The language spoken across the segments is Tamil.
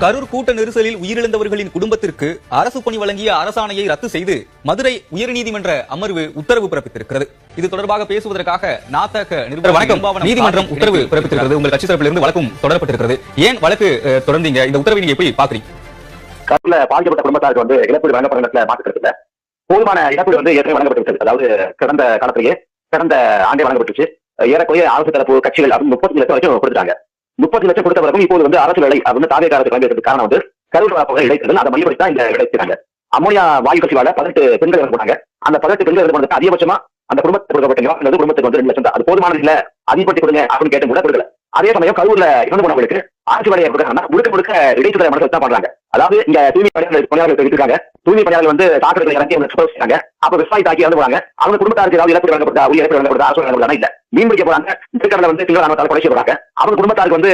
கரூர் கூட்ட நெரிசலில் உயிரிழந்தவர்களின் குடும்பத்திற்கு அரசு பணி வழங்கிய அரசாணையை ரத்து செய்து மதுரை உயர்நீதிமன்ற அமர்வு உத்தரவு பிறப்பித்திருக்கிறது. இது தொடர்பாக பேசுவதற்காக நாத்தக நிறுவனம் நீதிமன்றம் உத்தரவு பிறப்பித்திருக்கிறது. உங்கள் கட்சி தரப்பிலிருந்து வழக்கும் தொடரப்பட்டிருக்கிறது. ஏன் வழக்கு தொடர்ந்தீங்க? இந்த உத்தரவை நீங்க எப்படி பாக்குறீங்க? கரூர்ல பாதிக்கப்பட்ட குடும்பத்தாருக்கு வந்து இழப்பீடு வழங்கப்படுறதுல மாற்றுக்கிறதுல போதுமான இழப்பீடு வந்து ஏற்கனவே வழங்கப்பட்டிருக்கிறது. அதாவது கடந்த காலத்திலேயே கடந்த ஆண்டே வழங்கப்பட்டுச்சு. ஏறக்குறைய அரசு தரப்பு கட்சிகள் 30 லட்சம் வரைக்கும் கொடுத்துட்டாங்க. 30 லட்சம் கொடுத்த பிறகு இப்போது வந்து அரசு வேலை அப்படின்னு தாவே காலத்துக்கு வழங்குறதுக்கு காரணம் வந்து கரூர் பகுதியில் இடைத்தேர்தல். அதை மையப்படுத்தி தான் இந்த இடைத்தேர்ந்தாங்க. அமோனியா வாயு கசிவால 18 பெண்கள் இறந்து போனாங்க. அந்த 18 பெண்கள் இறந்து போனதுக்கு அதிகபட்சமா அந்த குடும்பத்துக்கு கொடுக்கப்பட்ட குடும்பத்துக்கு வந்து 2 லட்சம் தான். அது போதுமானது இல்ல, அதிகப்பட்டு கொடுங்க அப்படின்னு கேட்டு கூட கொடுக்கல. அதே சமயம் கரூர்ல இறந்து போனவங்களுக்கு அரசு வேலையை கொடுக்கறாங்கன்னா முழுக்க இடைத்தேர்தல் மனசு தான் பண்றாங்க. அதாவது இங்க தூய்மை பணியாளர்கள் இருக்காங்க. தூய்மை பணியாளர்கள் வந்து தாக்குதல் இறங்கி செய்றாங்க. அப்ப விவசாயி தாக்கி இறந்து போறாங்க. அவங்க குடும்பத்தாருக்கு ஏதாவது இழப்பீடு வழங்கப்பட்டா இழப்பீடு வழங்கப்பட்டா அரசு வழங்கப்படா இல்ல. மீன் பிடிக்க போறாங்க, திருக்கடல வந்து சிங்கள கொலை செய்யறாங்க. அவங்க குடும்பத்தாருக்கு வந்து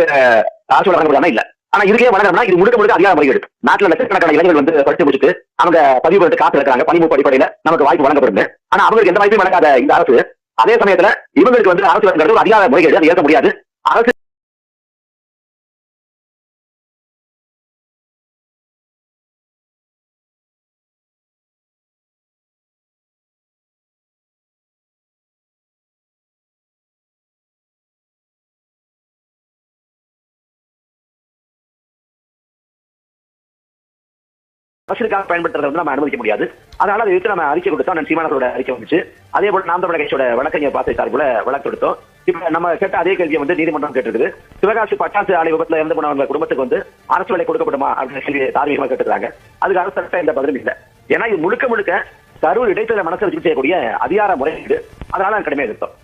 அரசு வழங்கப்படா இல்ல. ஆனா இதுக்கே வழங்கணும்னா இது முழுக்க அதிகார முறைகேடு. நாட்டுல லட்சக்கணக்கான இளைஞர்கள் வந்து படித்து முடிச்சுட்டு அவங்க பதிவு பண்ணிட்டு காத்து இருக்கிறாங்க. பணிமூப்பு அடிப்படையில நமக்கு வாய்ப்பு வழங்கப்படுது. ஆனா அவங்களுக்கு எந்த வாய்ப்பும் வழங்காத இந்த அரசு அதே சமயத்துல இவங்களுக்கு வந்து அரசு வழங்குறது ஒரு அதிகார முறைகேடு. அதை ஏற்க முடியாது. அரசு அரசுக்காக பயன்படுத்துறதை வந்து நம்ம அனுமதிக்க முடியாது. அதனால அதை எடுத்து நம்ம அறிக்கை கொடுத்தோம். நான் சீமானோட அறிக்கை வந்துச்சு. அதே போல நாம் தமிழர் கட்சியோட வழக்கறிஞர் பாசை சார்புல வழக்கு கொடுத்தோம். இப்ப நம்ம கேட்ட அதே கேள்வியை வந்து நீதிமன்றம் கேட்டிருக்குது. சிவகாசி பட்டாசு ஆலை விபத்துல இறந்து போனவங்க குடும்பத்துக்கு வந்து அரசு வேலை கொடுக்கப்படுமா அப்படின்னு கேள்வி தார்மீகமா கேட்டுருக்காங்க. அதுக்கு அரசு தரப்ப எந்த பதிலும் இல்லை. ஏன்னா இது முழுக்க கரூர் இடைத்தேர்தல் மனசை வச்சு செய்யக்கூடிய அதிகார முறையீடு. அதனால கடுமையாக எதிர்த்தோம்.